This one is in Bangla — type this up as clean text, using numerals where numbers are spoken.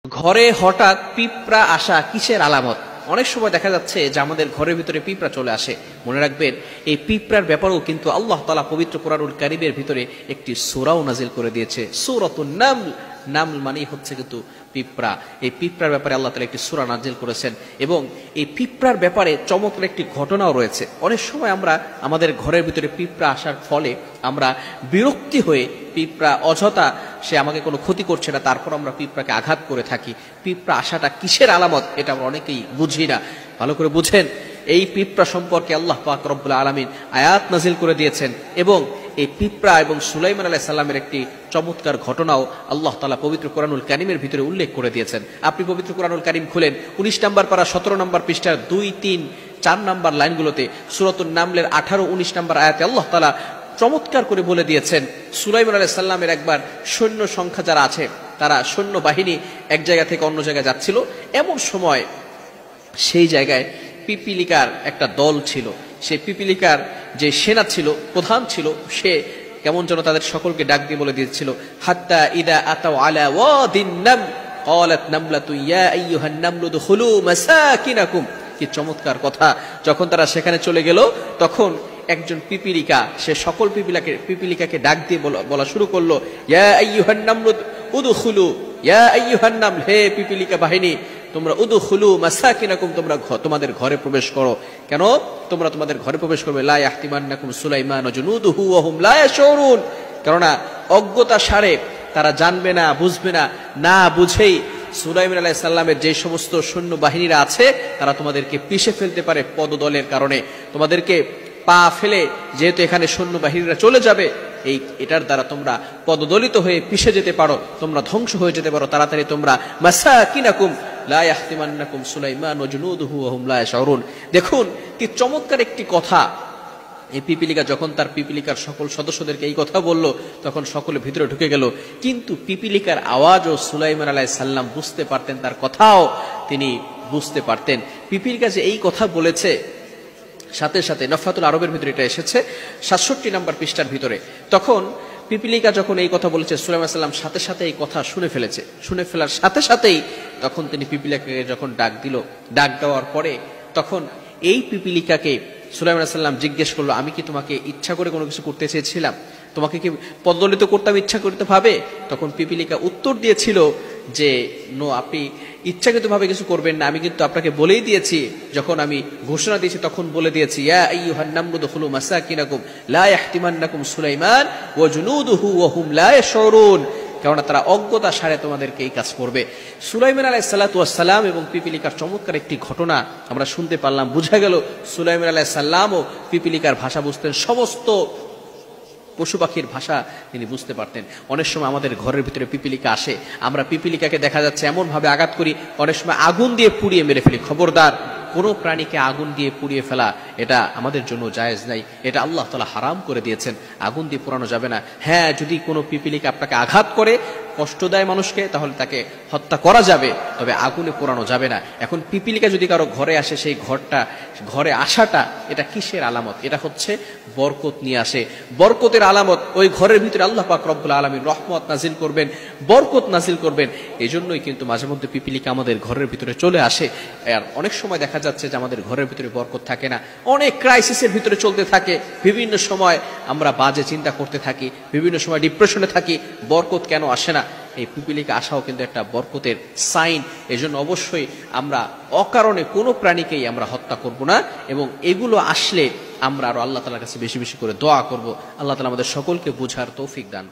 ঘরে হঠাৎ পিঁপড়া আসা কিসের আলামত? অনেক সময় দেখা যাচ্ছে যে আমাদের ঘরের ভিতরে পিঁপড়া চলে আসে। মনে রাখবেন, এই পিঁপড়ার ব্যাপারেও কিন্তু আল্লাহ তাআলা পবিত্র কোরআনুল কারীমের ভিতরে একটি সূরাও নাজিল করে দিয়েছে, সূরাতুন নামল। নামল মানেই হচ্ছে কিন্তু পিঁপড়া। এই পিঁপড়ার ব্যাপারে আল্লাহ তাআলা একটি সূরা নাজিল করেছেন এবং এই পিঁপড়ার ব্যাপারে চমৎকার একটি ঘটনাও রয়েছে। অনেক সময় আমরা আমাদের ঘরের ভিতরে পিঁপড়া আসার ফলে আমরা বিরক্তি হয়ে, পিঁপড়া অযথা সে আমাকে কোনো ক্ষতি করছে না, তারপর আমরা পিঁপড়াকে আঘাত করে থাকি। পিঁপড়া আসাটা কিসের আলামত এটা আমরা অনেকেই বুঝি না। ভালো করে বুঝেন, এই পিঁপড়া সম্পর্কে আল্লাহ পাক রব্বুল আলামিন আয়াত নাজিল করে দিয়েছেন এবং এই পিঁপড়া এবং সুলাইমান আলাইহিস সালামের একটি চমৎকার ঘটনাও আল্লাহ তাআলা পবিত্র কোরআনুল কারীমের ভিতরে উল্লেখ করে দিয়েছেন। আপনি পবিত্র কোরআনুল কারীম খুলেন 19 নম্বর পারা 17 নম্বর পৃষ্ঠার 2, 3, 4 নম্বর লাইনগুলোতে সূরাতুন নামলের 18, 19 নম্বর আয়াতে আল্লাহ তাআলা চমৎকার করে বলে দিয়েছেন, সুলাইমান আলাইহিস সালামের একবার সৈন্য সংখ্যা যারা আছে, তারা সৈন্য বাহিনী এক জায়গা থেকে অন্য জায়গায় যাচ্ছিল। এমন সময় সেই জায়গায় পিপিলিকার একটা দল ছিল। সেই পিপিলিকার যে সেনা ছিল, প্রধান ছিল, সে কেমন যেন তাদের সকলকে ডাক দিয়ে বলে দিয়েছিল, হাত্তা ইদা আতাউ আলা ওয়াদিন নাম ক্বালাত নামলাতু ইয়া আইয়ুহান নামলু দুখুলু মাসাকিনাকুম। কি চমৎকার কথা! যখন তারা সেখানে চলে গেল, তখন একজন পিপিলিকা, সে সকল পিপিলিকাকে ডাক দিয়ে বলা শুরু করলো, ইয়া আইয়ুহান নামলু উদখুলু, ইয়া আইয়ুহান নামল, হে পিপিলিকা বাহিনী, তোমরা উদখুলু মাসাকিনাকুম, তোমরা তোমাদের ঘরে প্রবেশ করো। কেন তোমরা তোমাদের ঘরে প্রবেশ করবে? লা ইয়াহতিমান্নাকুম সুলাইমান ওয়া জুনুদুহু ওয়া হুম লা ইয়াশউরুন। কেননা অজ্ঞতা সারে তারা জানবে না, বুঝবে না, না বুঝেই সুলাইমান আলাইহিস সালামের যে সমস্ত সৈন্য বাহিনীরা আছে তারা তোমাদেরকে পিষে ফেলতে পারে পদদলের কারণে। তোমাদেরকে পা ফেলে, যেহেতু এখানে সৈন্য বাহিনীরা চলে যাবে, এটার দ্বারা তোমরা পদদলিত হয়ে পিষে যেতে পারো, তোমরা ধ্বংস হয়ে যেতে পারো। তাড়াতাড়ি তোমরা মাসাকিনাকুম লা ইয়াহতিমান্নাকুম সুলাইমান ওয়া জুনুদুহু ওয়া হুম লা ইয়াশউরুন। দেখুন কি চমৎকার একটি কথা! এই পিপিলিকা যখন তার পিপিলিকার সকল সদস্যদেরকে এই কথা বলল, তখন সকলে ভিতরে ঢুকে গেল। কিন্তু পিপিলিকার আওয়াজও সুলাইমান আলাইহিস সালাম বুঝতে পারতেন, তার কথাও তিনি বুঝতে পারতেন। পিপিলিকা যে এই কথা বলেছে, সাথে সাথে নফাতুল আরবের ভিতরে এটা এসেছে 67 নম্বর পৃষ্ঠার ভিতরে। তখন পিপিলিকা যখন এই কথা বলেছে, সুলাইমান আলাইহিস সালাম সাথে সাথে এই কথা শুনে ফেলেছে। শুনে ফেলার সাথে সাথেই তখন তিনি পিপিলিকাকে যখন ডাক দিল, ডাক দেওয়ার পরে তখন এই পিপিলিকাকে সুলাইমান আলাইহিস সালাম জিজ্ঞেস করলো, আমি কি তোমাকে ইচ্ছা করে কোনো কিছু করতে চেয়েছিলাম? তোমাকে কি পদদলিত করতাম ইচ্ছা করতে ভাবে? তখন পিপিলিকা উত্তর দিয়েছিল যে, নো, আপনি ইচ্ছাকৃতভাবে কিছু করবেন না। আমি কিন্তু আপনাকে বলেই দিয়েছি, যখন আমি ঘোষণা দিয়েছি তখন বলে দিয়েছি, ইয়া আইয়ুহান নামলু দুখুলু মাসাকিনাকুম লা ইয়াহতিমান্নাকুম সুলাইমান ওয়া জুনুদুহু ওয়া হুম লা ইয়াশউরুন। কেননা তারা অজ্ঞতা সারে তোমাদেরকে এই কাজ করবে। সুলাইমান আলাইহিস সালাতু ওয়াস সালাম এবং পিপিলিকার চমৎকার একটি ঘটনা আমরা শুনতে পারলাম। বোঝা গেল সুলাইমান আলাইহিস সালামও পিপিলিকার ভাষা বুঝতেন, সমস্ত পশু পাখির ভাষা তিনি বুঝতে পারতেন। অনেক সময় আমাদের ঘরের ভিতরে পিপিলিকা আসে, আমরা পিপিলিকাকে দেখা যাচ্ছে এমন ভাবে আঘাত করি, অনেক সময় আগুন দিয়ে পুড়িয়ে মেরে ফেলি। খবরদার, কোনো প্রাণীকে আগুন দিয়ে পুড়িয়ে ফেলা এটা আমাদের জন্য জায়েজ নাই, এটা আল্লাহ তাআলা হারাম করে দিয়েছেন। আগুন দিয়ে পোড়ানো যাবে না। হ্যাঁ, যদি কোনো পিপিলিকা আপনাকে আঘাত করে, কষ্ট দেয় মানুষকে, তাহলে তাকে হত্যা করা যাবে, তবে আগুনে পোড়ানো যাবে না। এখন পিপিলিকা যদি কারো ঘরে আসে, সেই ঘরে আসাটা এটা কিসের আলামত? এটা হচ্ছে বরকত নিয়ে আসে, বরকতের আলামত। ওই ঘরের ভিতরে আল্লাহ পাক রব্বুল আলামিন রহমত নাজিল করবেন, বরকত নাজিল করবেন। এই জন্যই কিন্তু মাঝে মধ্যে পিপিলিকা আমাদের ঘরের ভিতরে চলে আসে। আর অনেক সময় দেখা যাচ্ছে যে আমাদের ঘরের ভিতরে বরকত থাকে না, অনেক ক্রাইসিসের ভিতরে চলতে থাকে। বিভিন্ন সময় আমরা বাজে চিন্তা করতে থাকি, বিভিন্ন সময় ডিপ্রেশনে থাকি, বরকত কেন আসে না? এই পিপিলিকা আসাও কিন্তু একটা বরকতের সাইন। এজন্য অবশ্যই আমরা অকারণে কোনো প্রাণীকেই আমরা হত্যা করব না, এবং এগুলো আসলে আমরা আরো আল্লাহ তাআলার কাছে বেশি বেশি করে দোয়া করব। আল্লাহ তাআলা আমাদের সকলকে বুঝার তৌফিক দান।